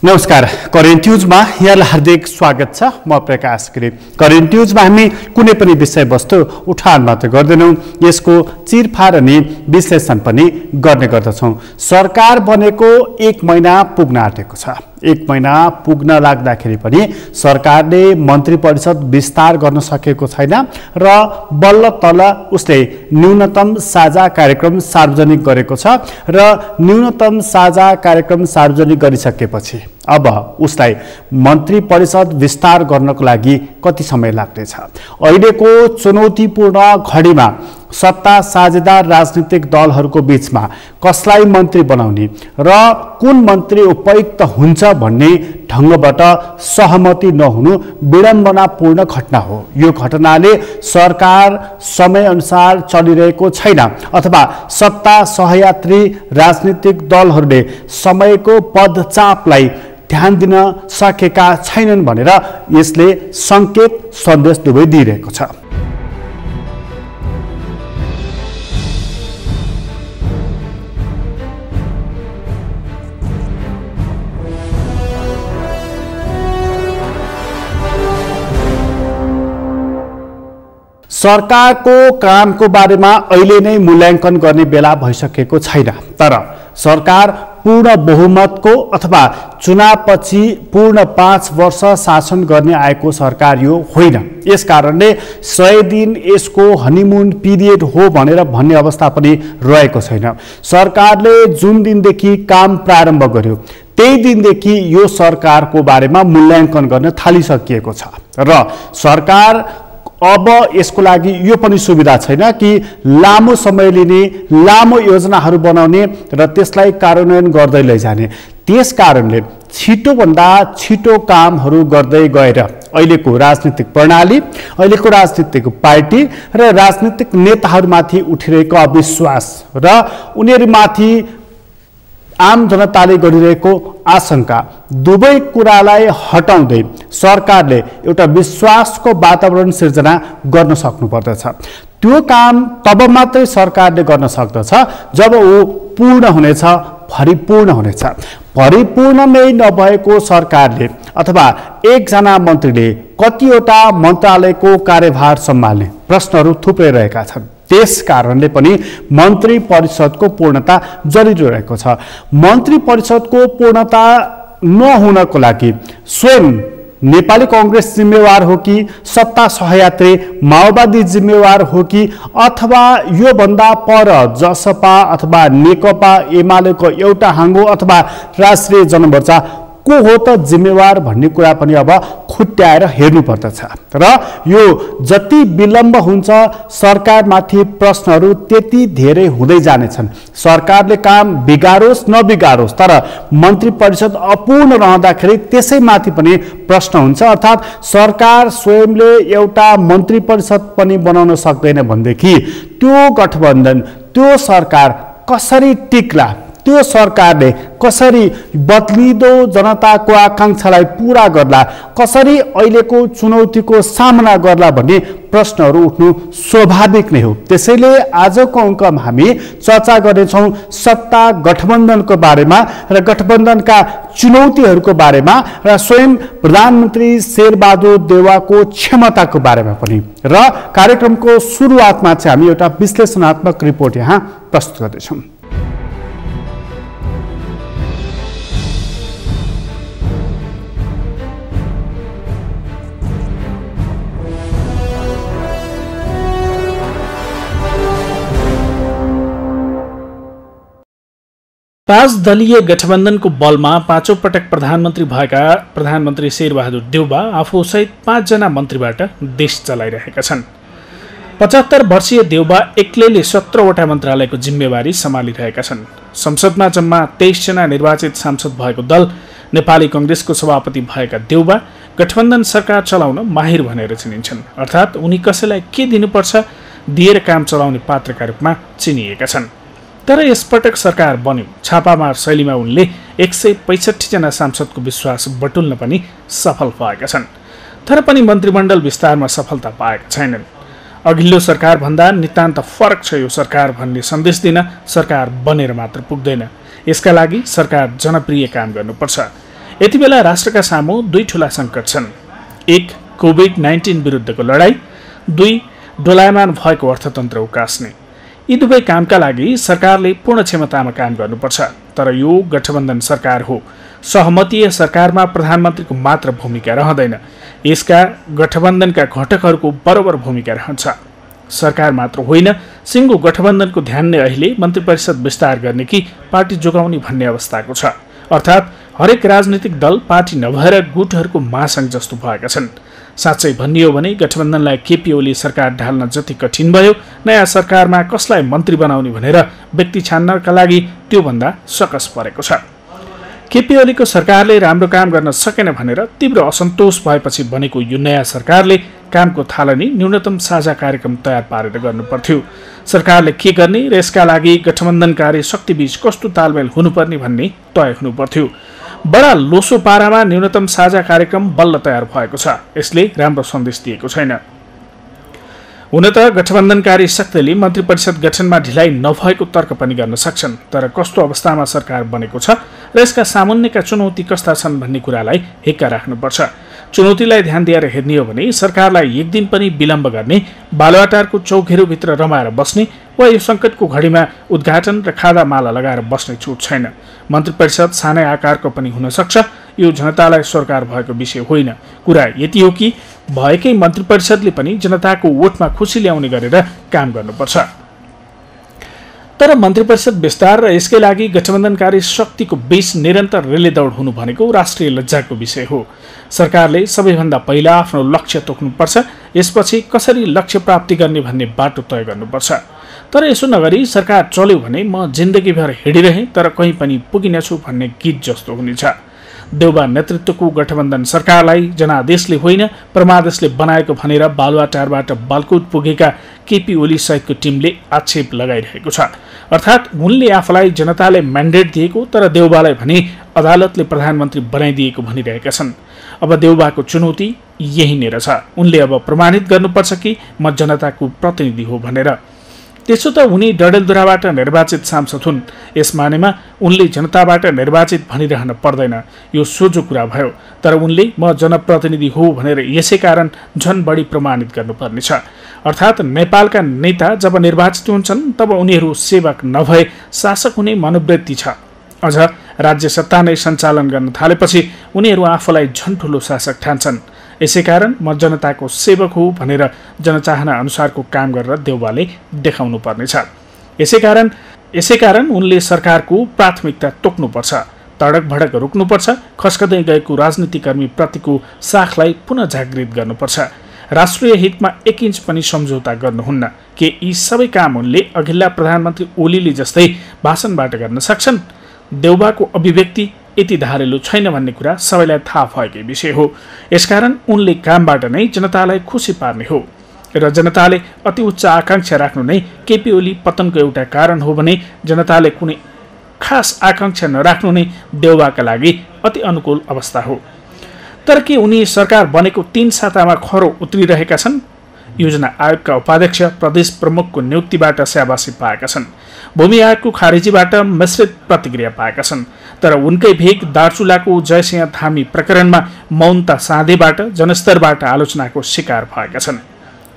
नमस्कार, करेन्ट न्युजमा यहाँलाई हार्दिक स्वागत छ। म प्रकाश गिरी। करेन्ट न्युजमा हामी कुनै पनि विषयवस्तु उठान मात्र गर्दैनौँ, यसको चिरफार अनि विश्लेषण पनि गर्ने गर्दछौँ। सरकार बनेको 1 महिना पुग्न आँटेको छ। 1 महिना पुग्न लाग्दाखेरि पनि सरकारले मन्त्री परिषद विस्तार गर्न सकेको छैन र बल्ल तल उसले न्यूनतम साझा कार्यक्रम सार्वजनिक गरेको छ र न्यूनतम साझा कार्यक्रम सार्वजनिक गरिसकेपछि अब उसलाई मन्त्री परिषद विस्तार गर्नको लागि कति समय लाग्नेछ? अहिलेको चुनौतीपूर्ण घडीमा सत्ता साझेदार राजनीतिक दलहरूको बीचमा कसलाई मन्त्री बनाउने र कुन मन्त्री उपयुक्त हुन्छ भन्ने ढङ्गबाट सहमति नहुनु विडम्बनापूर्ण घटना हो। यो घटनाले सरकार समयअनुसार चलिरहेको छैन अथवा सत्ता सहयात्री राजनीतिक दलहरूले समयको पदचापलाई ध्यान दिन सकेका छैनन् भनेर यसले सङ्केत सन्देश दुवै दिइरहेको छ। सरकारको कामको बारेमा अहिले नै मूल्याङ्कन गर्ने बेला भइसकेको छैन, तर सरकार पूर्ण बहुमतको अथवा चुनावपछि पूर्ण 5 वर्ष शासन गर्ने आएको सरकार यो होइन। यसकारणले 100 दिन यसको हनीमुन पिरियड हो भनेर भन्ने अवस्था पनि रहेको छैन। सरकारले जुन दिनदेखि काम प्रारम्भ गर्यो त्यही दिनदेखि यो सरकारको बारेमा मूल्याङ्कन गर्न थालिसकिएको छ र सरकार अब यसको लागि यो पनि सुविधा छैन कि लामो समय लिने, लामो योजनाहरू बनाउने र त्यसलाई कार्यान्वयन गर्दै लैजाने। त्यसकारणले छिटोभन्दा छिटो कामहरू गर्दै गएर अहिलेको राजनीतिक प्रणाली, अहिलेको राजनीतिक पार्टी र राजनीतिक नेताहरूमाथि उठिरहेको अविश्वास र उनीहरूमाथि आम जनताले गरिरहेको आशंका दुवै कुरालाई हटाउँदै सरकारले एउटा विश्वासको वातावरण सिर्जना गर्न सक्नुपर्दछ। त्यो काम तब मात्रै सरकारले गर्न सक्दछ जब ऊ पूर्ण हुनेछ, परिपूर्ण हुनेछ। परिपूर्ण नै नभएको सरकारले अथवा एकजना मन्त्रीले कतिवटा मन्त्रालयको कार्यभार सम्हाल्ने प्रश्नहरू थुप्रै रहेका छन्। त्यस कारणले पनि मन्त्री परिषदको पूर्णता जरुरी रहेको छ। मन्त्री परिषदको पूर्णता नहुनको लागि स्वयं नेपाली कांग्रेस जिम्मेवार हो कि सत्ता सहयात्री माओवादी जिम्मेवार हो कि अथवा यो भन्दा पर जसपा अथवा नेकपा एमालेको एउटा हाङ्गो अथवा राष्ट्रिय जनमोर्चा को हो त जिम्मेवार भन्ने कुरा पनि अब खुट्याएर हेर्नुपर्दछ र यो जति विलम्ब हुन्छ सरकारमाथि प्रश्नहरू त्यति धेरै हुँदै जानेछन्। सरकारले काम बिगारोस् नबिगारोस् तर मन्त्री परिषद अपूर्ण रहँदाखेरि त्यसैमाथि पनि प्रश्न हुन्छ। अर्थात् सरकार स्वयंले एउटा मन्त्री परिषद पनि बनाउन सक्दैन भनेदेखि त्यो गठबन्धन, त्यो सरकार कसरी टिक्ला, त्यो सरकारले कसरी बदलिदो जनताको आकांक्षालाई पूरा गर्ला, कसरी अहिलेको चुनौतीको सामना गर्ला भन्ने प्रश्नहरू उठ्नु स्वाभाविक नै हो। त्यसैले आजको अङ्कमा हामी चर्चा गर्नेछौँ सत्ता गठबन्धनको बारेमा र गठबन्धनका चुनौतीहरूको बारेमा र स्वयं प्रधानमन्त्री शेरबहादुर देउवाको क्षमताको बारेमा पनि। र कार्यक्रमको सुरुवातमा चाहिँ हामी एउटा विश्लेषणात्मक रिपोर्ट यहाँ प्रस्तुत गर्दैछौँ। पाँच दलीय गठबन्धनको बलमा पाँचौं पटक प्रधानमन्त्री भएका प्रधानमन्त्री शेरबहादुर देउवा आफूसहित 5 जना मन्त्रीबाट देश चलाइरहेका छन्। 75 वर्षीय देउवा एक्लैले 17 वटा मन्त्रालयको जिम्मेवारी सम्हालिरहेका छन्। संसदमा जम्मा 23 जना निर्वाचित सांसद भएको दल नेपाली कांग्रेसको सभापति भएका देउवा गठबन्धन सरकार चलाउन माहिर भनेर चिनिन्छन्। अर्थात् उनी कसैलाई के दिनुपर्छ दिएर काम चलाउने पात्रका रूपमा चिनिएका छन्। तर यसपटक सरकार बन्यो। छापामार शैलीमा उनले 165 जना सांसदको विश्वास बटुल्न पनि सफल भएका छन्। तर पनि मन्त्रीमण्डल विस्तारमा सफलता पाएका छैनन्। अघिल्लो सरकार भन्दा नितान्त फरक छ यो सरकार भन्ने सन्देश दिन सरकार बनेर मात्र पुग्दैन। यसका लागि सरकार जनप्रिय काम गर्नुपर्छ। यति बेला राष्ट्रका सामु दुई ठूला सङ्कट छन्। एक, कोभिड-19 विरुद्धको लडाईँ, दुई, डोलायमान भएको अर्थतन्त्र उकास्ने। यी दुवै कामका लागि सरकारले पूर्ण क्षमतामा काम गर्नुपर्छ। तर यो गठबन्धन सरकार हो। सहमतीय सरकारमा प्रधानमन्त्रीको मात्र भूमिका रहँदैन, यसका गठबन्धनका घटकहरूको बराबर भूमिका रहन्छ। सरकार मात्र होइन, सिङ्गो गठबन्धनको ध्यान नै अहिले मन्त्री परिषद विस्तार गर्ने कि पार्टी जोगाउने भन्ने अवस्थाको छ। अर्थात् हरेक राजनीतिक दल पार्टी नभएर गुटहरूको महासङ्घ जस्तो भएका छन्। साँच्चै भनियो भने गठबन्धनलाई केपी ओली सरकार ढाल्न जति कठिन भयो, नयाँ सरकारमा कसलाई मन्त्री बनाउने भनेर व्यक्ति छान्नका लागि त्योभन्दा सकस परेको छ। केपी ओलीको सरकारले राम्रो काम गर्न सकेन भनेर तीव्र असन्तोष भएपछि बनेको यो नयाँ सरकारले कामको थालनी न्यूनतम साझा कार्यक्रम तयार पारेर गर्नुपर्थ्यो। सरकारले के गर्ने र यसका लागि गठबन्धनकारी शक्तिबीच कस्तो तालमेल हुनुपर्ने भन्ने तय हुनुपर्थ्यो। बडा लोसो पारामा न्यूनतम साझा कार्यक्रम बल्ल तयार भएको छ। यसले राम्रो सन्देश दिएको छैन। हुन त गठबन्धनकारी शक्तिले मन्त्री परिषद गठनमा ढिलाइ नभएको तर्क पनि गर्न सक्छन्। तर कस्तो अवस्थामा सरकार बनेको छ र यसका सामुन्नेका चुनौती कस्ता छन् भन्ने कुरालाई हिक्का राख्नुपर्छ। चुनौतीलाई ध्यान दिएर हेर्ने हो भने सरकारलाई एक दिन पनि विलम्ब गर्ने, बालुवाटारको चौघेरोभित्र रमाएर बस्ने वा यो सङ्कटको घडीमा उद्घाटन र खादा माला लगाएर बस्ने छुट छैन। मन्त्री परिषद सानै आकारको पनि हुन सक्छ। यो जनतालाई सरकार भएको विषय होइन। कुरा यति हो कि भएकै मन्त्री परिषदले पनि जनताको वोटमा खुसी ल्याउने गरेर काम गर्नुपर्छ। तर मन्त्री परिषद विस्तार र यसकै लागि गठबन्धनकारी शक्तिको बीच निरन्तर रेले दौड हुनु भनेको राष्ट्रिय लज्जाको विषय हो। सरकारले सबैभन्दा पहिला आफ्नो लक्ष्य तोक्नुपर्छ, यसपछि कसरी लक्ष्य प्राप्ति गर्ने भन्ने बाटो तय गर्नुपर्छ। तर यसो नगरी सरकार चल्यो भने म जिन्दगीभर हिँडिरहेँ तर कहीँ पनि पुगिनेछु भन्ने गीत जस्तो हुनेछ। देउबा नेतृत्वको गठबन्धन सरकारलाई जनादेशले होइन परमादेशले बनाएको भनेर बालुवाटारबाट बालकोट पुगेका केपी ओली सहितको टिमले आक्षेप लगाइरहेको छ। अर्थात् उनले आफूलाई जनताले म्यान्डेट दिएको तर देउबालाई भने अदालतले प्रधानमन्त्री बनाइदिएको भनिरहेका छन्। अब देउबाको चुनौती यही नै छ। उनले अब प्रमाणित गर्नुपर्छ कि म जनताको प्रतिनिधि हो भनेर। त्यसो त उनी डडेलधुराबाट निर्वाचित सांसद हुन्। यस मानेमा उनले जनताबाट निर्वाचित भनिरहन पर्दैन। यो सोझो कुरा भयो। तर उनले म जनप्रतिनिधि हो भनेर यसै कारण झन बढी प्रमाणित गर्नुपर्नेछ। अर्थात् नेपालका नेता जब निर्वाचित हुन्छन् तब उनीहरू सेवक नभए शासक हुने मनोवृत्ति छ। अझ राज्य सत्ता नै सञ्चालन गर्न थालेपछि उनीहरू आफूलाई झन ठुलो शासक ठान्छन्। यसै कारण म जनताको सेवक हो भनेर जनचाहना अनुसारको काम गरेर देउबाले देखाउनु पर्नेछ। यसै कारण उनले सरकारको प्राथमिकता तोक्नुपर्छ, तडक भडक रोक्नुपर्छ, खस्कदै गएको राजनीतिकर्मी प्रतिको साखलाई पुनः जागृत गर्नुपर्छ। राष्ट्रिय हितमा 1 इन्च पनि सम्झौता गर्नुहुन्न। के यी सबै काम उनले अघिल्ला प्रधानमन्त्री ओलीले जस्तै भाषणबाट गर्न सक्छन्? देउबाको अभिव्यक्ति यति धारेलो छैन भन्ने कुरा सबैलाई थाहा भएकै विषय हो। यसकारण उनले कामबाट नै जनतालाई खुसी पार्ने हो र जनताले अति उच्च आकांक्षा राख्नु नै केपी ओली पतनको एउटा कारण हो भने जनताले कुनै खास आकांक्षा नराख्नु नै देउबाका लागि अति अनुकूल अवस्था हो। तर के उनी सरकार बनेको 3 सातामा खरो उत्रिरहेका छन्? योजना आयोगका उपाध्यक्ष प्रदेश प्रमुखको नियुक्तिबाट स्याबासी पाएका छन्। भूमि आयोगको खारेजीबाट मिश्रित प्रतिक्रिया पाएका छन्। तर उनकै भेग दार्चुलाको जयसिंह थामी प्रकरणमा मौनता साँधेबाट जनस्तरबाट आलोचनाको शिकार भएका छन्।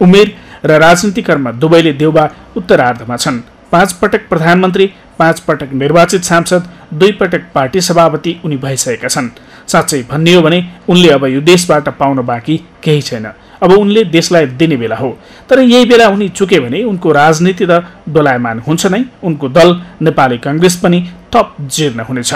उमेर र राजनीतिकर्म दुवैले देउबा उत्तरार्धमा छन्। 5 पटक प्रधानमन्त्री, 5 पटक निर्वाचित सांसद, 2 पटक पार्टी सभापति उनी भइसकेका छन्। साँच्चै भनियो भने उनले अब यो देशबाट पाउन बाँकी केही छैन। अब उनले देशलाई दिने बेला हो। तर यही बेला उनी चुके भने उनको राजनीति त डोलायमान हुन्छ नै, उनको दल नेपाली कांग्रेस पनि थप जीर्ण हुनेछ।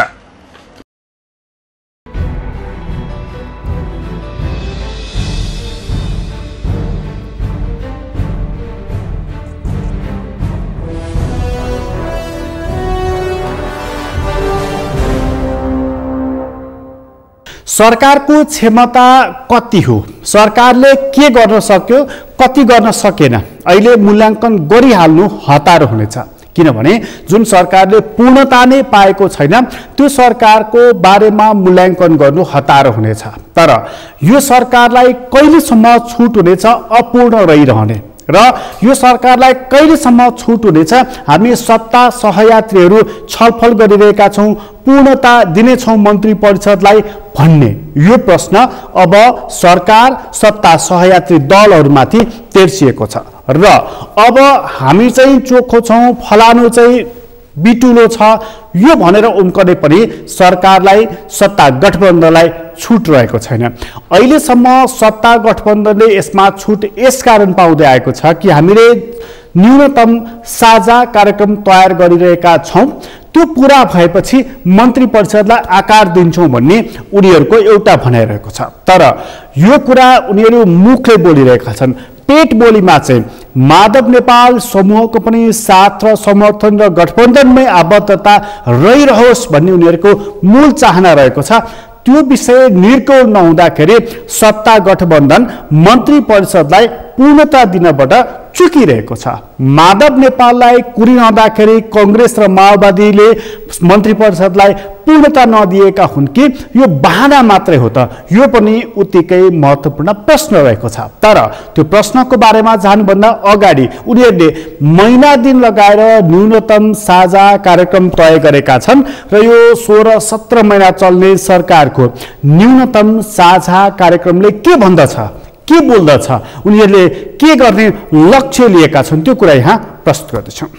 सरकारको क्षमता कति हो, सरकारले के गर्न सक्यो, कति गर्न सकेन, अहिले मूल्याङ्कन गरिहाल्नु हतारो हुनेछ। किनभने जुन सरकारले पूर्णता नै पाएको छैन त्यो सरकारको बारेमा मूल्याङ्कन गर्नु हतारो हुनेछ। तर यो सरकारलाई कहिलेसम्म छुट हुनेछ अपूर्ण रहिरहने र यो सरकारलाई कहिलेसम्म छुट हुनेछ, हामी सत्ता सहयात्रीहरू छलफल गरिरहेका छौँ, पूर्णता दिनेछौँ मन्त्री परिषदलाई भन्ने यो प्रश्न अब सरकार सत्ता सहयात्री दलहरूमाथि तेर्सिएको छ। र अब हामी चाहिँ चोखो छौँ, फलानु चाहिँ बिटुलो छ यो भनेर उम्कने पनि सरकारलाई सत्ता गठबन्धनलाई छुट रहेको छैन। अहिलेसम्म सत्ता गठबन्धनले यसमा छुट यसकारण पाउँदै आएको छ कि हामीले न्यूनतम साझा कार्यक्रम तयार गरिरहेका छौँ, त्यो पुरा भएपछि मन्त्री परिषदलाई आकार दिन्छौँ भन्ने उनीहरूको एउटा भनाइरहेको छ। तर यो कुरा उनीहरू मुखले बोलिरहेका छन्, पेट बोलीमा चाहिँ माधव नेपाल समूहको पनि साथ र समर्थन र गठबन्धनमै आबद्धता रहिरहोस् भन्ने उनीहरूको मूल चाहना रहेको छ। त्यो विषय निर्गौल नहुँदाखेरि सत्ता गठबन्धन मन्त्री परिषदलाई पूर्णता दिनबाट चुकिरहेको छ। माधव नेपाललाई कुरिरहँदाखेरि कङ्ग्रेस र माओवादीले मन्त्री परिषदलाई पूर्णता नदिएका हुन् कि यो बहाना मात्रै हो त, यो पनि उत्तिकै महत्त्वपूर्ण प्रश्न रहेको छ। तर त्यो प्रश्नको बारेमा जानुभन्दा अगाडि उनीहरूले महिना दिन लगाएर न्यूनतम साझा कार्यक्रम तय गरेका छन् र यो 16-17 महिना चल्ने सरकारको न्यूनतम साझा कार्यक्रमले के भन्दछ, के बोल्दछ, उनीहरूले के गर्ने लक्ष्य लिएका छन्, त्यो कुरा यहाँ प्रस्तुत गर्दछौँ।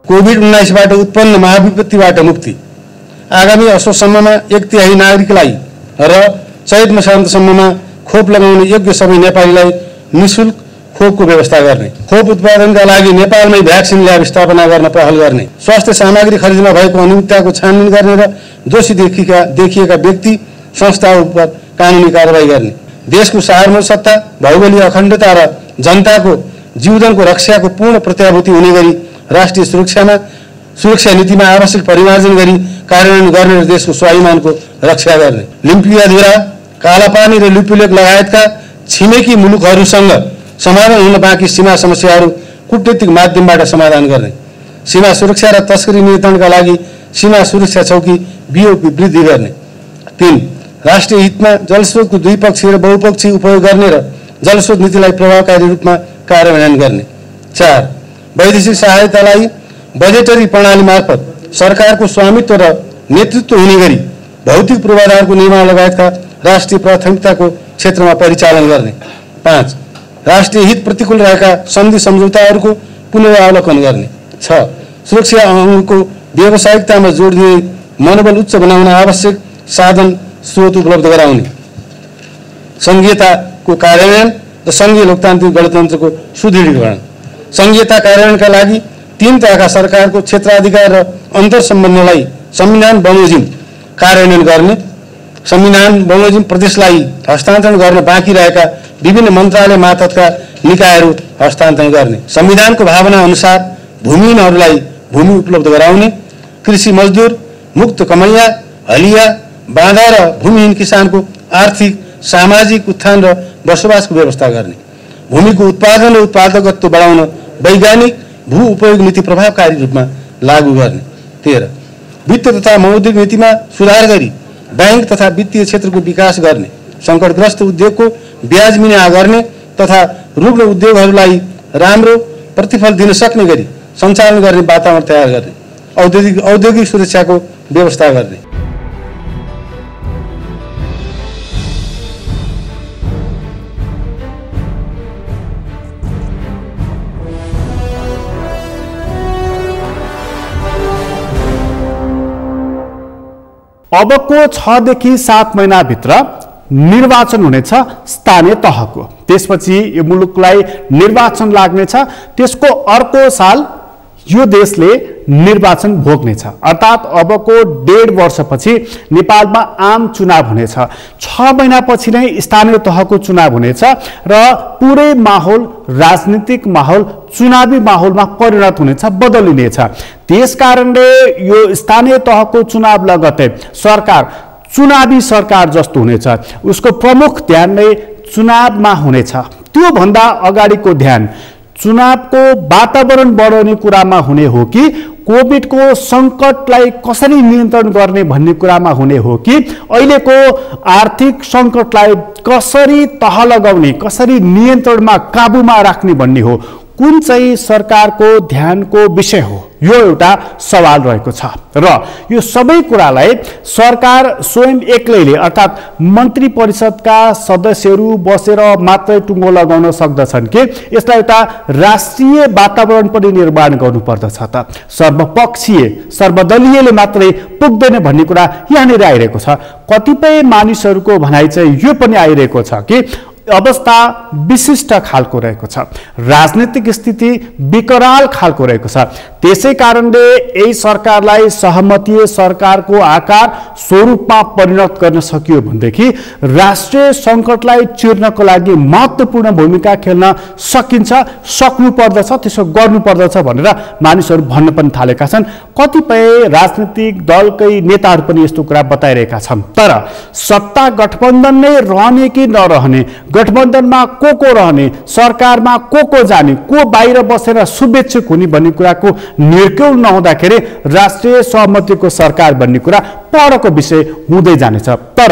कोभिड-19बाट उत्पन्न महाविपत्तिबाट मुक्ति, आगामी असोजसम्ममा 1/3 नागरिकलाई र चैत मसान्तसम्ममा खोप लगाउने योग्य सबै नेपालीलाई निःशुल्क खोपको व्यवस्था गर्ने, खोप उत्पादनका लागि नेपालमै भ्याक्सिन ल्याब स्थापना गर्न पहल गर्ने, स्वास्थ्य सामग्री खरिदमा भएको अनियमितताको छानबिन गर्ने र दोषी देखिएका व्यक्ति संस्थाहरू उप कानुनी कारबाही गर्ने, देशको सार्वभौम सत्ता, भौगोलिक अखण्डता र जनताको जीवनको रक्षाको पूर्ण प्रत्याभूति हुने गरी राष्ट्रिय सुरक्षा नीतिमा आवश्यक परिमार्जन गरी कार्यान्वयन गर्ने र देशको स्वाभिमानको रक्षा गर्ने, लिम्पियाधुरा, कालापानी र लुपिलेक लगायतका छिमेकी मुलुकहरूसँग समाधान हुन बाँकी सीमा समस्याहरू कूटनीतिक माध्यमबाट समाधान गर्ने, सीमा सुरक्षा र तस्करी नियन्त्रणका लागि सीमा सुरक्षा चौकी बीओपी वृद्धि गर्ने, 3 राष्ट्रिय हितमा जलस्रोतको द्विपक्षीय र बहुपक्षीय उपयोग गर्ने र जलस्रोत नीतिलाई प्रभावकारी रूपमा कार्यान्वयन गर्ने, 4 वैदेशिक सहायतालाई बजेटरी प्रणाली मार्फत सरकारको स्वामित्व र नेतृत्व हुने गरी भौतिक पूर्वाधारको निर्माण लगायतका राष्ट्रिय प्राथमिकताको क्षेत्रमा परिचालन गर्ने, 5 राष्ट्रिय हित प्रतिकूल रहेका सन्धि सम्झौताहरूको पुनरावलोकन गर्ने, 6 सुरक्षा अङ्गको व्यावसायिकतामा जोड दिने मनोबल उच्च बनाउन आवश्यक साधन स्रोत उपलब्ध गराउने, सङ्घीयताको कार्यान्वयन र सङ्घीय लोकतान्त्रिक गणतन्त्रको सुदृढीकरण, सङ्घीयता कार्यान्वयनका लागि 3 तहका सरकारको क्षेत्राधिकार र अन्तर सम्बन्धलाई संविधान बमोजिम कार्यान्वयन गर्ने, संविधान बमोजिम प्रदेशलाई हस्तान्तरण गर्न बाँकी रहेका विभिन्न मन्त्रालय मार्फतका निकायहरू हस्तान्तरण गर्ने, संविधानको भावना अनुसार भूमिहीनहरूलाई भूमि उपलब्ध गराउने, कृषि मजदुर, मुक्त कमैया, हलिया, बाँधा र भूमिहीन किसानको आर्थिक सामाजिक उत्थान र बसोबासको व्यवस्था गर्ने, भूमिको उत्पादन र उत्पादकत्व बढाउन वैज्ञानिक भू उपयोग नीति प्रभावकारी रूपमा लागू गर्ने, 13 वित्त तथा मौद्रिक नीतिमा सुधार गरी बैंक तथा वित्तीय क्षेत्रको विकास गर्ने, सङ्कटग्रस्त उद्योगको ब्याज मिना गर्ने तथा रुग्ण उद्योगहरूलाई राम्रो प्रतिफल दिन सक्ने गरी सञ्चालन गर्ने वातावरण तयार गर्ने, औद्योगिक सुरक्षाको व्यवस्था गर्ने, अबको 6 देखि 7 महिनाभित्र निर्वाचन हुनेछ स्थानीय तहको, त्यसपछि यो मुलुकलाई निर्वाचन लाग्नेछ, त्यसको अर्को साल यो देशले निर्वाचन भोग्नेछ, अर्थात् अबको 1.5 वर्षपछि नेपालमा आम चुनाव हुनेछ, 6 महिनापछि नै स्थानीय तहको चुनाव हुनेछ र पुरै माहौल राजनीतिक माहौल चुनावी माहौलमा परिणत हुनेछ, बदलिनेछ। त्यसकारणले यो स्थानीय तहको चुनाव लगतै सरकार चुनावी सरकार जस्तो हुनेछ, उसको प्रमुख ध्यान नै चुनावमा हुनेछ। त्यो भन्दा अगाडिको ध्यान चुनावको वातावरण बढाउने कुरामा हुने हो कि कोभिडको सङ्कटलाई कसरी नियन्त्रण गर्ने भन्ने कुरामा हुने हो कि अहिलेको आर्थिक सङ्कटलाई कसरी तह लगाउने, कसरी नियन्त्रणमा काबुमा राख्ने भन्ने हो, कुन चाहिँ सरकारको ध्यानको विषय हो, यो एउटा सवाल रहेको छ। र यो सबै कुरालाई सरकार स्वयं एक्लैले अर्थात् मन्त्री परिषदका सदस्यहरू बसेर मात्रै टुङ्गो लगाउन सक्दछन् कि यसलाई एउटा राष्ट्रिय वातावरण पनि निर्माण गर्नुपर्दछ त। सर्वपक्षीय सर्वदलीयले मात्रै पुग्दैन भन्ने कुरा यहाँनिर आइरहेको छ। कतिपय मानिसहरूको भनाइ चाहिँ यो पनि आइरहेको छ कि अवस्था विशिष्ट खालको रहेको छ, राजनीतिक स्थिति विकराल खालको रहेको छ। त्यसै कारणले यही सरकारलाई सहमतीय सरकारको आकार स्वरूपमा परिणत गर्न सकियो भनेदेखि राष्ट्रिय सङ्कटलाई चिर्नको लागि महत्त्वपूर्ण भूमिका खेल्न सकिन्छ, सक्नु पर्दछ, त्यसो गर्नु पर्दछ भनेर मानिसहरू भन्न पनि थालेका छन्। कतिपय राजनीतिक दलकै नेताहरू पनि यस्तो कुरा बताइरहेका छन्। तर सत्ता गठबन्धन नै रहने कि नरहने, गठबन्धनमा को रहने, सरकारमा को जाने, को बाहिर बसेर शुभेच्छुक हुने भन्ने कुराको निर्क्यौल नहुँदाखेरि राष्ट्रिय सहमतिको सरकार भन्ने कुरा परको विषय हुँदै जानेछ। तर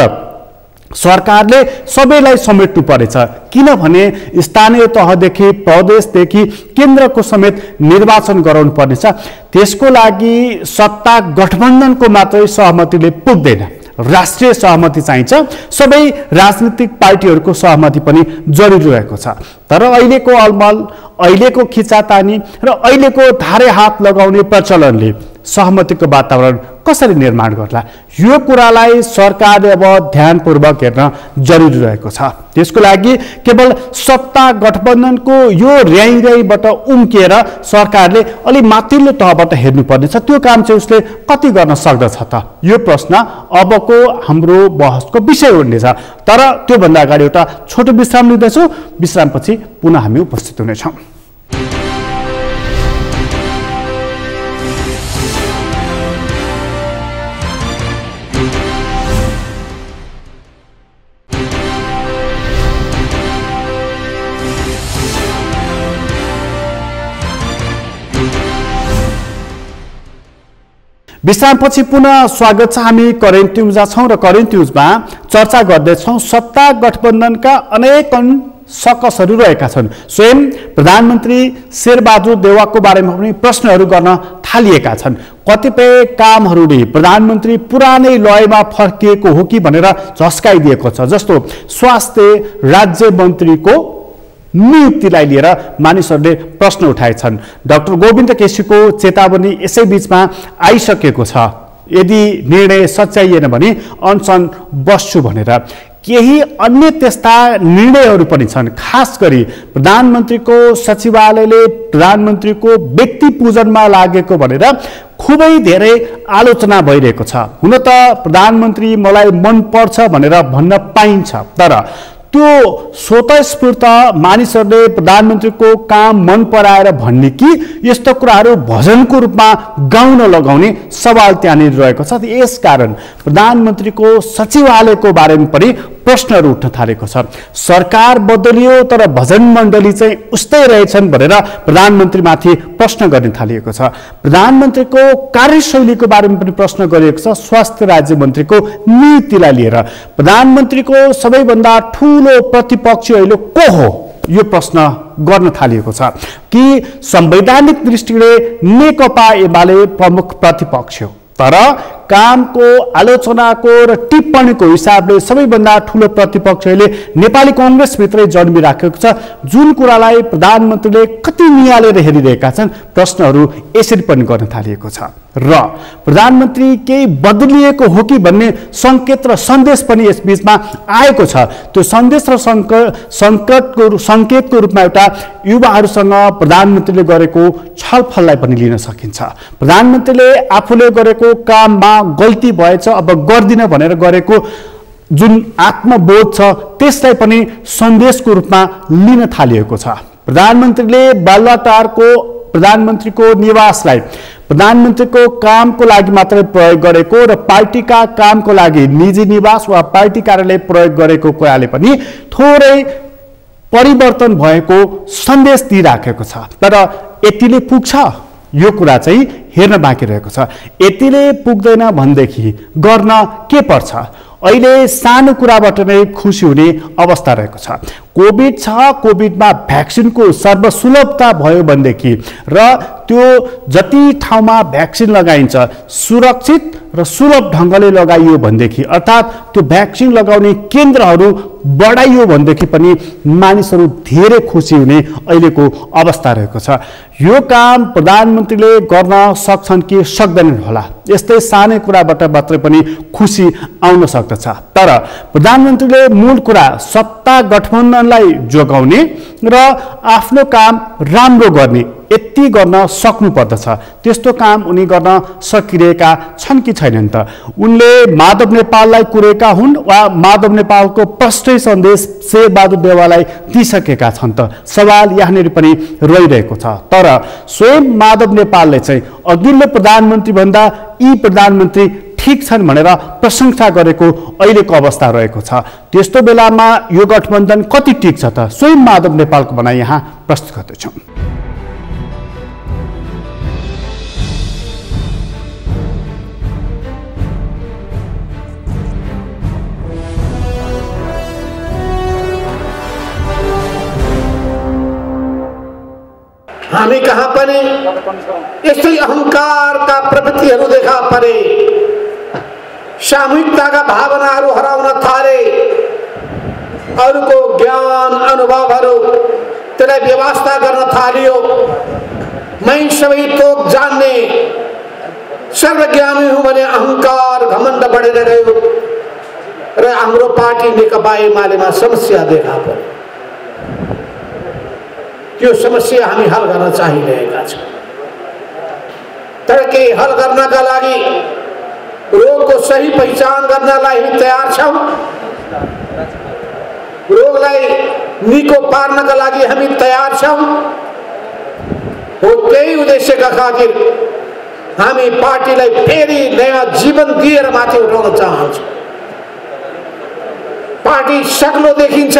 सरकारले सबैलाई समेट्नु परेछ, किनभने स्थानीय तहदेखि प्रदेशदेखि केन्द्रको समेत निर्वाचन गराउनु पर्नेछ। त्यसको लागि सत्ता गठबन्धनको मात्रै सहमतिले पुग्दैन, राष्ट्रिय सहमति चाहिन्छ। सबै राजनीतिक पार्टीहरूको सहमति पनि जरुरी रहेको छ। तर अहिलेको अलमल, अहिलेको खिचातानी र अहिलेको धारे हात लगाउने प्रचलनले सहमतिको वातावरण कसरी निर्माण गर्ला, यो कुरालाई सरकारले अब ध्यानपूर्वक हेर्न जरुरी रहेको छ। त्यसको लागि केवल सत्ता गठबन्धनको यो र्याइबाट उम्किएर सरकारले अलि माथिल्लो तहबाट हेर्नुपर्नेछ। त्यो काम चाहिँ उसले कति गर्न सक्दछ त, यो प्रश्न अबको हाम्रो बहसको विषय हुनेछ। तर त्योभन्दा अगाडि एउटा छोटो विश्राम लिँदैछु। विश्रामपछि पुनः हामी उपस्थित हुनेछौँ। विश्रामपछि पुनः स्वागत छ। हामी करेन्ट न्युजमा छौँ र करेन्ट न्युजमा चर्चा गर्दैछौँ सत्ता गठबन्धनका अनेक सकसहरू रहेका छन्। स्वयं प्रधानमन्त्री शेरबहादुर देउवाको बारेमा पनि प्रश्नहरू गर्न थालिएका छन्। कतिपय कामहरूले प्रधानमन्त्री पुरानै लयमा फर्किएको हो कि भनेर झस्काइदिएको छ। जस्तो स्वास्थ्य राज्य मन्त्रीको नियुक्तिलाई लिएर मानिसहरूले प्रश्न उठाएछन्। डाक्टर गोविन्द केसीको चेतावनी यसै बीचमा आइसकेको छ, यदि निर्णय सच्याइएन भने अनसन बस्छु भनेर। केही अन्य त्यस्ता निर्णयहरू पनि छन्। खास गरी प्रधानमन्त्रीको सचिवालयले प्रधानमन्त्रीको व्यक्ति पूजनमा लागेको भनेर खुबै धेरै आलोचना भइरहेको छ। हुन त प्रधानमन्त्री मलाई मनपर्छ भनेर भन्न पाइन्छ, तर त्यो स्वतःस्फूर्त मानिसहरूले प्रधानमन्त्रीको काम मन पराएर भन्ने कि यस्तो कुराहरू भजनको रूपमा गाउन लगाउने सवाल त्यहाँनिर रहेको छ। यसकारण प्रधानमन्त्रीको सचिवालयको बारेमा पनि प्रश्नहरू उठ्न थालेको छ। सरकार बदलियो तर भजन मण्डली चाहिँ उस्तै रहेछन् भनेर प्रधानमन्त्रीमाथि प्रश्न गर्न थालिएको छ। प्रधानमन्त्रीको कार्यशैलीको बारेमा पनि प्रश्न गरिएको छ। स्वास्थ्य राज्य मन्त्रीको नियुक्तिलाई लिएर प्रधानमन्त्रीको सबैभन्दा ठुलो प्रतिपक्षी अहिले को हो, यो प्रश्न गर्न थालिएको छ कि संवैधानिक दृष्टिले नेकपा एमाले प्रमुख प्रतिपक्ष हो, तर कामको आलोचनाको र टिप्पणीको हिसाबले सबैभन्दा ठुलो प्रतिपक्षले नेपाली कांग्रेसभित्रै जन्मिराखेको छ। जुन कुरालाई प्रधानमन्त्रीले कति नियालेर हेरिरहेका छन्, प्रश्नहरू यसरी पनि गर्न थालिएको छ। र प्रधानमन्त्री केही बदलिएको हो कि भन्ने संकेत र सन्देश पनि यस बीचमा आएको छ। त्यो सन्देश र संकेतको रूपमा एउटा युवाहरूसँग प्रधानमन्त्रीले गरेको छलफललाई पनि लिन सकिन्छ। प्रधानमन्त्रीले आफूले गरेको काममा गल्ती भएछ, अब गर्दिन भनेर गरेको जुन आत्मबोध छ त्यसलाई पनि सन्देशको रूपमा लिन थालिएको छ। प्रधानमन्त्रीले बालुवाटारको प्रधानमन्त्रीको निवासलाई प्रधानमन्त्रीको कामको लागि मात्रै प्रयोग गरेको र पार्टीका कामको लागि निजी निवास वा पार्टी कार्यालय प्रयोग गरेको कुराले पनि थोरै परिवर्तन भएको सन्देश दिइराखेको छ। तर यतिले पुग्छ यो कुरा चाहिँ हेर्न बाँकी रहेको छ। यतिले पुग्दैन भनेदेखि गर्न के पर्छ? अहिले सानो कुराबाट नै खुसी हुने अवस्था रहेको छ। कोभिड छ, कोभिडमा भ्याक्सिनको सर्वसुलभता भयो भनेदेखि र त्यो जति ठाउँमा भ्याक्सिन लगाइन्छ सुरक्षित र सुलभ ढङ्गले लगाइयो भनेदेखि, अर्थात् त्यो भ्याक्सिन लगाउने केन्द्रहरू बढाइयो भनेदेखि पनि मानिसहरू धेरै खुसी हुने अहिलेको अवस्था रहेको छ। यो काम प्रधानमन्त्रीले गर्न सक्छन् कि सक्दैनन् होला? यस्तै सानै कुराबाट मात्रै पनि खुसी आउन सक्दछ। तर प्रधानमन्त्रीले मूल कुरा सत्ता गठबन्धनलाई जोगाउने र आफ्नो काम राम्रो गर्ने यति गर्न सक्नु पर्दछ। त्यस्तो काम उनी गर्न सकिरहेका छन् कि छैनन् त? उनले माधव नेपाललाई कुरेका हुन् वा माधव नेपालको प्रष्टै सन्देश शेरबहादुर देउवालाई दिइसकेका छन् त? सवाल यहाँनिर पनि रहिरहेको छ। तर स्वयं माधव नेपालले चाहिँ अघिल्लो प्रधानमन्त्री भन्दा यी प्रधानमन्त्री ठिक छन् भनेर प्रशंसा गरेको अहिलेको अवस्था रहेको छ। त्यस्तो बेलामा यो गठबन्धन कति टिक्छ त? स्वयं माधव नेपालको भनाइ यहाँ प्रस्तुत गर्दैछौँ। हामी कहाँ पनि यस्तै अहंकारका प्रवृत्तिहरू देखा परे, सामूहिकताका भावनाहरू हराउन थाले, अरूको ज्ञान अनुभवहरू त्यसलाई व्यवस्था गर्न थालियो। मै सबै थोक जान्ने सर्वज्ञानी हुँ भने अहंकार घमण्ड बढेर गयो र हाम्रो पार्टी नेकपा एमालेमा समस्या देखा पर्यो। त्यो समस्या हामी हल गर्न चाहिरहेका छौँ। तर के हल गर्नका लागि रोगको सही पहिचान गर्नलाई हामी तयार छौँ। रोगलाई निको पार्नका लागि हामी तयार छौँ। हो त्यही उद्देश्यका खातिर हामी पार्टीलाई फेरि नयाँ जीवन दिएर माथि उठाउन चाहन्छौँ। पार्टी सक्लो देखिन्छ,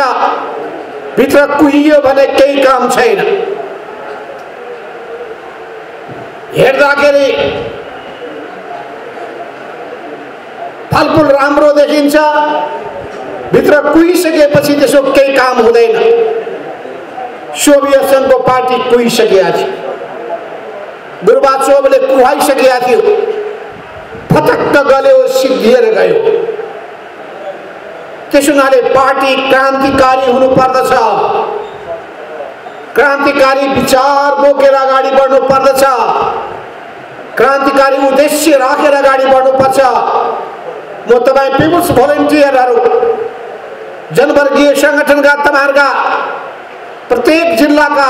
भित्र कुहियो भने केही काम छैन। हेर्दाखेरि फलफुल राम्रो देखिन्छ, भित्र कुहिसकेपछि त्यसो केही काम हुँदैन। सोभियत सङ्घको पार्टी कुहिसकेका थियो, गोर्बाचोभले कुहाइसकेका थियो, फटक्क गल्यो, सिद्धिएर गयो। त्यसो हुनाले पार्टी क्रान्तिकारी हुनुपर्दछ, क्रान्तिकारी विचार बोकेर अगाडि बढ्नु पर्दछ, क्रान्तिकारी उद्देश्य राखेर अगाडि बढ्नुपर्छ। म तपाईँ पिपुल्स भोलिन्टियरहरू, जनवर्गीय सङ्गठनका तपाईँहरूका प्रत्येक जिल्लाका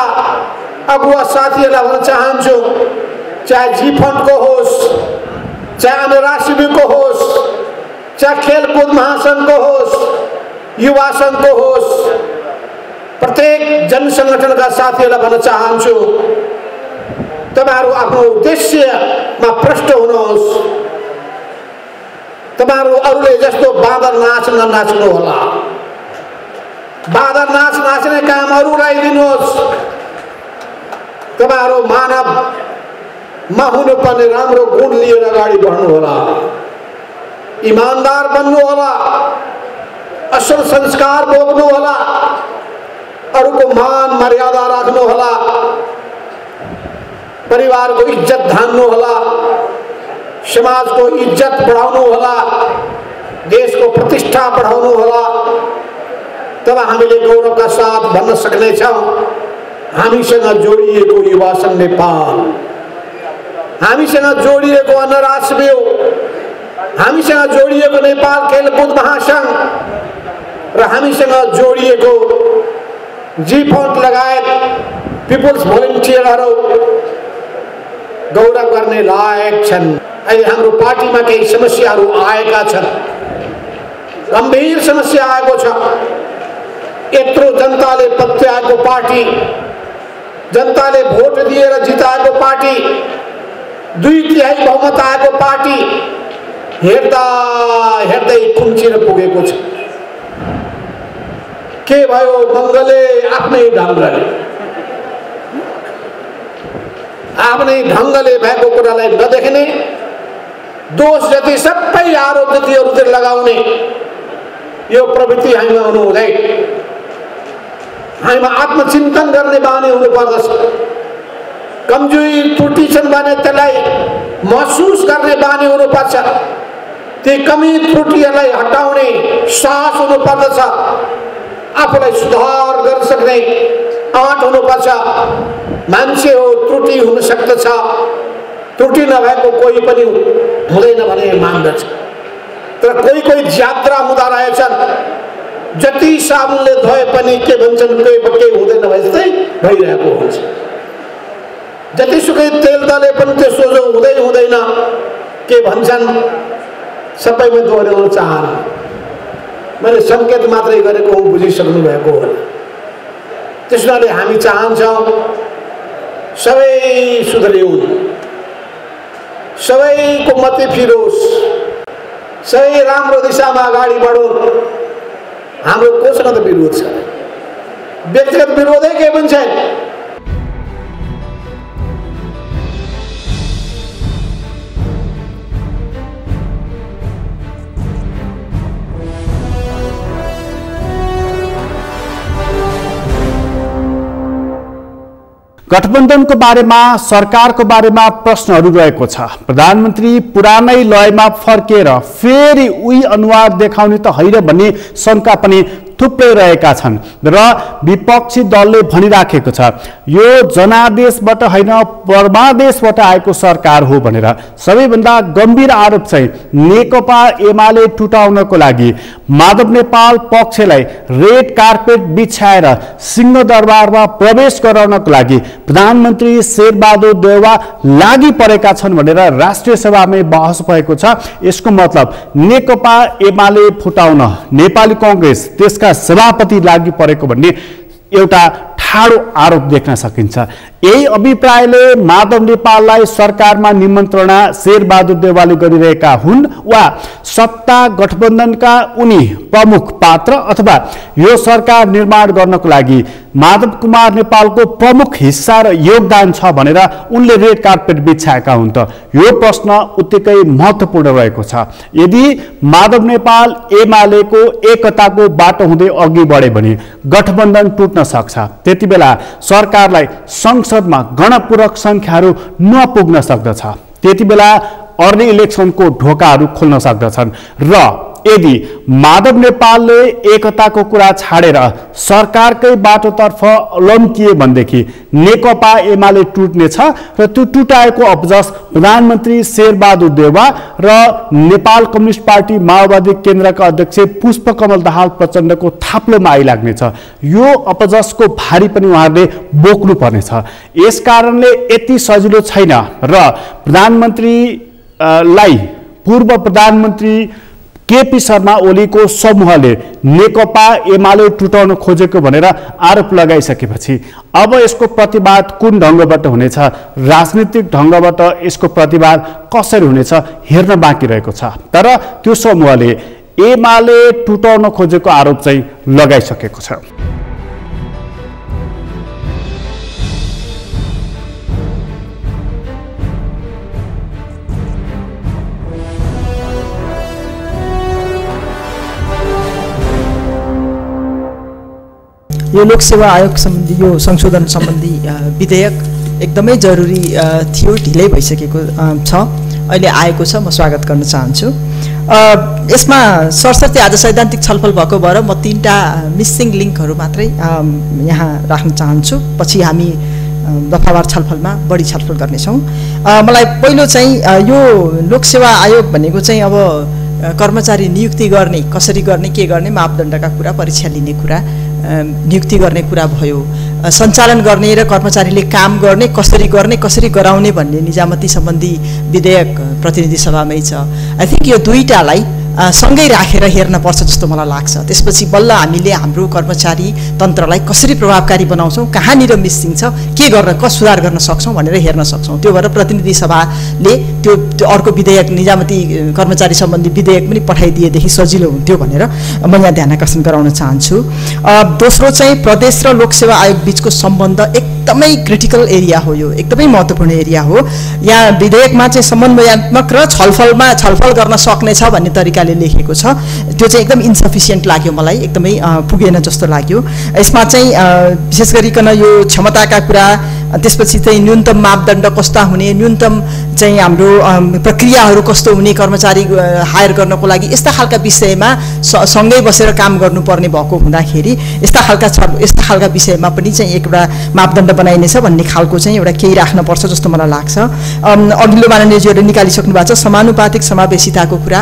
अगुवा साथीहरूलाई भन्न चाहन्छु, चाहे जी फन्डको होस्, चाहे अनुराग शिविरको होस्, चाहे खेलकुद महासङ्घको होस्, युवा सङ्घको होस्, प्रत्येक जनसङ्गठनका साथीहरूलाई भन्न चाहन्छु, तपाईँहरू आफ्नो उद्देश्यमा प्रष्ट हुनुहोस्। तपाईँहरू अरूले जस्तो बाँदर नाच ननाच्नु होला। बाँदर नाच नाच्ने काम अरूलाई दिनुहोस्। तपाईँहरू मानवमा हुनुपर्ने राम्रो गुण लिएर अगाडि बढ्नु होला, ईमानदार बन्नु होला, असल संस्कार भोग्नु होला, अरूको मान मर्यादा राख्नु होला, परिवारको इज्जत धान्नु होला, समाजको इज्जत बढाउनु होला, देशको प्रतिष्ठा बढाउनु होला। तब हामीले गौरवका साथ भन्न सक्नेछौँ, हामीसँग जोडिएको युवा सङ्घ नेपाल, हामीसँग जोडिएको अनुराग शिविर, हामीसँग जोडिएको नेपाल खेलकुद महासङ्घ र हामीसँग जोडिएको जी फन्ड लगायत पिपुल्स भोलिन्टियरहरू गौरव गर्ने लायक छन्। अहिले हाम्रो पार्टीमा केही समस्याहरू आएका छन्, गम्भीर समस्या आएको छ। यत्रो जनताले पत्याएको पार्टी, जनताले भोट दिएर जिताएको पार्टी, 2/3 बहुमत आएको पार्टी हेर्दा हेर्दै कुम्चिएर पुगेको छ। के भयो मङ्गले आफ्नै ढङ्गले भएको कुरालाई नदेख्ने, दोष जति सबै आरोप जतिहरूतिर लगाउने यो प्रवृत्ति हामीमा हुनु हुँदैन। हामीमा आत्मचिन्तन गर्ने बानी हुनुपर्दछ। कमजोरी त्रुटि छन् भने त्यसलाई महसुस गर्ने बानी हुनुपर्छ। ती कमी त्रुटिहरूलाई हटाउने साहस हुनुपर्दछ। आफूलाई सुधार गर्न सक्ने आँट हुनुपर्छ। मान्छे हो, त्रुटि हुन सक्दछ। त्रुटि नभएको कोही पनि हुँदैन भने मान्दछ। तर कोही ज्यात्रा हुँदा रहेछन्, जति साबुनले धोए पनि के भन्छन्, केही हुँदैन भए जस्तै भइरहेको हुन्छ। जतिसुकै तेल दले पनि त्यो सोझो हुँदैन के भन्छन्, सबैमा दोहोऱ्याउन चाहनु। मैले सङ्केत मात्रै गरेको हो, बुझिसक्नु भएको हो। त्यसैले हामी चाहन्छौँ सबै सुध्रिउन्, सबैको मती फिरोस्, सबै राम्रो दिशामा अगाडि बढौँ। हाम्रो कोसँग त विरोध छ, व्यक्तिगत विरोधै केही पनि छैन। गठबन्धनको बारेमा, सरकारको बारेमा प्रश्नहरू रहेको छ। प्रधानमन्त्री पुरानै लयमा फर्केर फेरि उही अनुहार देखाउने त होइन भन्ने शङ्का पनि थुप्रै रहेका छन् र विपक्षी दलले भनिराखेको छ यो जनादेशबाट होइन परमादेशबाट आएको सरकार हो भनेर। सबैभन्दा गम्भीर आरोप चाहिँ नेकपा एमाले टुटाउनको लागि माधव नेपाल पक्षलाई रेड कार्पेट बिछाएर सिंहदरबारमा प्रवेश गराउनको लागि प्रधानमन्त्री शेरबहादुर देउवा लागि परेका छन् भनेर राष्ट्रिय सभामै बहस भएको छ। यसको मतलब नेकपा एमाले फुटाउन नेपाली कांग्रेस त्यसका सभापति लागि परेको भन्ने एउटा ठाडो आरोप देख्न सकिन्छ। यही अभिप्रायले माधव नेपाललाई सरकारमा निमन्त्रणा शेरबहादुर देउवाले गरिरहेका हुन् वा सत्ता गठबन्धनका उनी प्रमुख पात्र अथवा यो सरकार निर्माण गर्नको लागि माधव कुमार नेपालको प्रमुख हिस्सा र योगदान छ भनेर उनले रेड कार्पेट बिछाएका हुन् त यो प्रश्न उत्तिकै महत्त्वपूर्ण रहेको छ। यदि माधव नेपाल एमालेको एकताको बाटो हुँदै अघि बढे भने गठबन्धन टुट्न सक्छ। त्यति बेला सरकारलाई संसदमा गणपूरक संख्याहरू नपुग्न सक्दछ। त्यति बेला अर्ली इलेक्सनको ढोकाहरू खोल्न सक्दछन् र यदि माधव नेपालले एकताको कुरा छाडेर सरकारकै बाटोतर्फ लम्किए भनेदेखि नेकपा एमाले टुट्नेछ र त्यो टुटाएको अपजस प्रधानमन्त्री शेरबहादुर देउवा र नेपाल कम्युनिस्ट पार्टी माओवादी केन्द्रका अध्यक्ष पुष्पकमल दाहाल प्रचण्डको थाप्लोमा आइलाग्नेछ। यो अपजसको भारी पनि उहाँहरूले बोक्नु पर्नेछ। यसकारणले यति सजिलो छैन र प्रधानमन्त्रीलाई पूर्व प्रधानमन्त्री केपी शर्मा ओलीको समूहले नेकपा एमाले टुटाउन खोजेको भनेर आरोप लगाइसकेपछि अब यसको प्रतिवाद कुन ढङ्गबाट हुनेछ, राजनीतिक ढङ्गबाट यसको प्रतिवाद कसरी हुनेछ हेर्न बाँकी रहेको छ। तर त्यो समूहले एमाले टुटाउन खोजेको आरोप चाहिँ लगाइसकेको छ। यो लोकसेवा आयोग सम्बन्धी यो संशोधन सम्बन्धी विधेयक एकदमै जरुरी थियो, ढिलै भइसकेको छ, अहिले आएको छ। म स्वागत गर्न चाहन्छु। यसमा सरसर्ती आज सैद्धान्तिक छलफल भएको भएर म 3टा मिसिङ लिङ्कहरू मात्रै यहाँ राख्न चाहन्छु। पछि हामी दफावार छलफलमा बढी छलफल गर्नेछौँ। मलाई पहिलो चाहिँ यो लोकसेवा आयोग भनेको चाहिँ अब कर्मचारी नियुक्ति गर्ने, कसरी गर्ने, के गर्ने, मापदण्डका कुरा, परीक्षा लिने कुरा, नियुक्ति गर्ने कुरा भयो, सञ्चालन गर्ने र कर्मचारीले काम गर्ने, कसरी गराउने भन्ने निजामती सम्बन्धी विधेयक प्रतिनिधि सभामै छ। आई थिंक यो दुईटालाई सँगै राखेर हेर्नुपर्छ जस्तो मलाई लाग्छ। त्यसपछि बल्ल हामीले हाम्रो कर्मचारी तन्त्रलाई कसरी प्रभावकारी बनाउँछौँ, कहाँनिर मिसिङ छ, के गर्न सुधार गर्न सक्छौँ भनेर हेर्न सक्छौँ। त्यो भएर प्रतिनिधि सभाले त्यो अर्को विधेयक निजामती कर्मचारी सम्बन्धी विधेयक पनि पठाइदिएदेखि सजिलो हुन्थ्यो भनेर म यहाँ ध्यान आकर्षण गराउन चाहन्छु। दोस्रो चाहिँ प्रदेश र लोकसेवा आयोग बिचको सम्बन्ध एकदमै क्रिटिकल एरिया हो, यो एकदमै महत्त्वपूर्ण एरिया हो। यहाँ विधेयकमा चाहिँ समन्वयात्मक र छलफल गर्न सक्नेछ भन्ने तरिकाले लेखेको छ, त्यो चाहिँ एकदम इन्सफिसियन्ट लाग्यो मलाई, एकदमै पुगेन जस्तो लाग्यो। यसमा चाहिँ विशेष गरिकन यो क्षमताका कुरा, त्यसपछि चाहिँ न्यूनतम मापदण्ड कस्ता हुने, न्यूनतम चाहिँ हाम्रो प्रक्रियाहरू कस्तो हुने कर्मचारी हायर गर्नको लागि, यस्ता खालका विषयमा सँगै बसेर काम गर्नुपर्ने भएको हुँदाखेरि यस्ता खालका विषयमा पनि चाहिँ एउटा मापदण्ड बनाइनेछ भन्ने खालको चाहिँ एउटा केही राख्नुपर्छ जस्तो मलाई लाग्छ। अघिल्लो माननीयजीहरूले निकालिसक्नु भएको छ समानुपातिक समावेशिताको कुरा,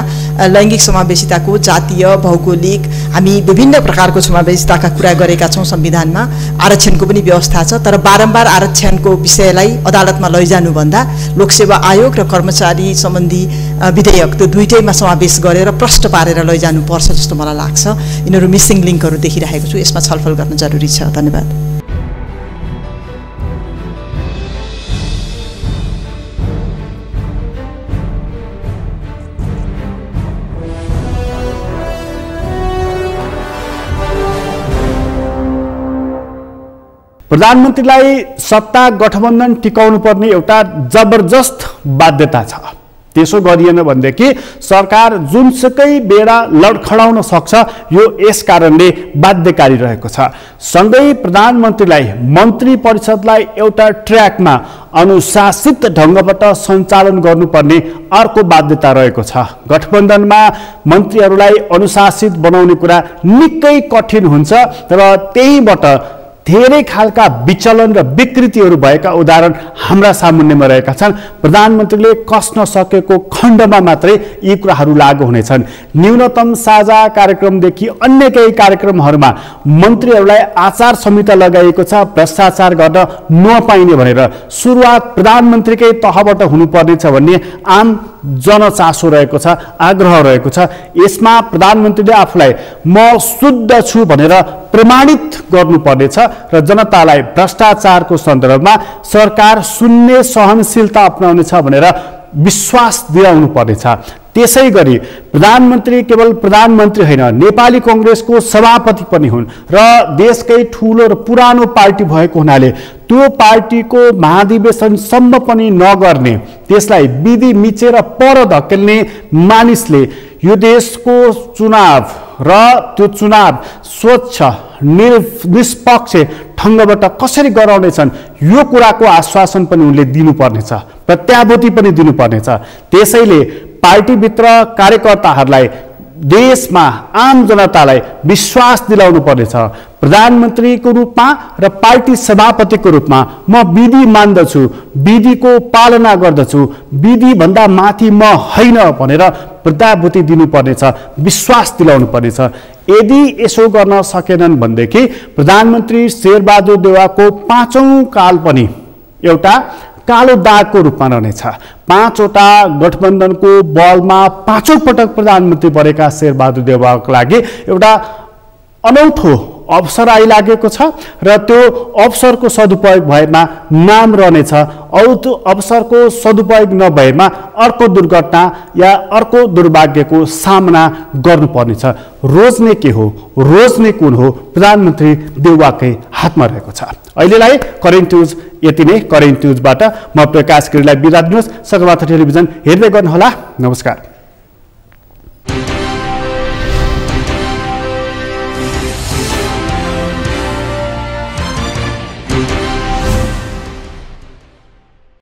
लैङ्गिक समावेशिताको, जातीय भौगोलिक, हामी विभिन्न प्रकारको समावेशिताका कुरा गरेका छौँ संविधानमा। आरक्षणको पनि व्यवस्था छ, तर बारम्बार आरक्षणको विषयलाई अदालतमा लैजानुभन्दा लोकसेवा आयोग र कर्मचारी सम्बन्धी विधेयक त्यो दुईटैमा समावेश गरेर प्रष्ट पारेर लैजानुपर्छ जस्तो मलाई लाग्छ। यिनीहरू मिसिङ लिङ्कहरू देखिरहेको छु, यसमा छलफल गर्न जरुरी छ। धन्यवाद। प्रधानमन्त्रीलाई सत्ता गठबन्धन टिकाउनु पर्ने एउटा जबरजस्त बाध्यता छ। त्यसो गरिएन भनेदेखि सरकार जुनसुकै बेडा लडखडाउन सक्छ, यो यस कारणले बाध्यकारी रहेको छ। सँगै प्रधानमन्त्रीलाई मन्त्री परिषदलाई एउटा ट्र्याकमा अनुशासित ढङ्गबाट सञ्चालन गर्नुपर्ने अर्को बाध्यता रहेको छ। गठबन्धनमा मन्त्रीहरूलाई अनुशासित बनाउने कुरा निकै कठिन हुन्छ र त्यहीबाट धेरै खालका विचलन र विकृतिहरू भएका उदाहरण हाम्रा सामुन्नेमा रहेका छन्। प्रधानमन्त्रीले कस्न सकेको खण्डमा मात्रै यी कुराहरू लागू हुनेछन्। न्यूनतम साझा कार्यक्रमदेखि अन्य केही कार्यक्रमहरूमा मन्त्रीहरूलाई आचार संहिता लगाइएको छ भ्रष्टाचार गर्न नपाइने भनेर। सुरुवात प्रधानमन्त्रीकै तहबाट हुनुपर्नेछ भन्ने आम जनचासो रहेको छ, आग्रह रहेको छ। यसमा प्रधानमन्त्रीले आफूलाई म शुद्ध छु भनेर प्रमाणित गर्नुपर्नेछ र जनतालाई भ्रष्टाचारको सन्दर्भमा सरकार शून्य सहनशीलता अपनाउनेछ भनेर विश्वास दिलाउनु पर्नेछ। त्यसै गरी प्रधानमन्त्री केवल प्रधानमन्त्री होइन, नेपाली कांग्रेसको सभापति पनि हुन् र देशकै ठूलो र पुरानो पार्टी भएको हुनाले त्यो पार्टीको महाधिवेशनसम्म पनि नगर्ने, त्यसलाई विधि मिचेर पर धकेल्ने मानिसले यो देशको चुनाव र त्यो चुनाव स्वच्छ निष्पक्ष ढङ्गबाट कसरी गराउनेछन् यो कुराको आश्वासन पनि उनले दिनुपर्नेछ, प्रत्याभूति पनि दिनुपर्नेछ। त्यसैले पार्टीभित्र कार्यकर्ताहरूलाई, देशमा आम जनतालाई विश्वास दिलाउनु पर्नेछ। प्रधानमन्त्रीको रूपमा र पार्टी सभापतिको रूपमा म विधि मान्दछु, विधिको पालना गर्दछु, विधि भन्दा माथि म होइन भनेर प्रत्याभूति दिनुपर्नेछ, विश्वास दिलाउनु पर्नेछ। यदि यसो गर्न सकेनन् भनेदेखि प्रधानमन्त्री शेरबहादुर देउवाको 5औं काल पनि एउटा कालो दागको रूपमा रहनेछ। 5वटा गठबन्धनको बलमा 5औं पटक प्रधानमन्त्री बनेका शेरबहादुर देउवाको लागि एउटा अनौठो अवसर आइलागेको छ र त्यो अवसरको सदुपयोग भएमा नाम रहनेछ, त्यो अवसरको सदुपयोग नभएमा अर्को दुर्घटना या अर्को दुर्भाग्यको सामना गर्नुपर्नेछ। रोज्ने के हो, रोज्ने कुन हो, प्रधानमन्त्री देउवाकै हातमा रहेको छ। अहिलेलाई करेन्ट न्युज यति नै। करेन्ट न्युजबाट म प्रकाश गिरीलाई बिदा दिनुहोस्। सगरमाथा टेलिभिजन हेर्दै गर्नुहोला। नमस्कार।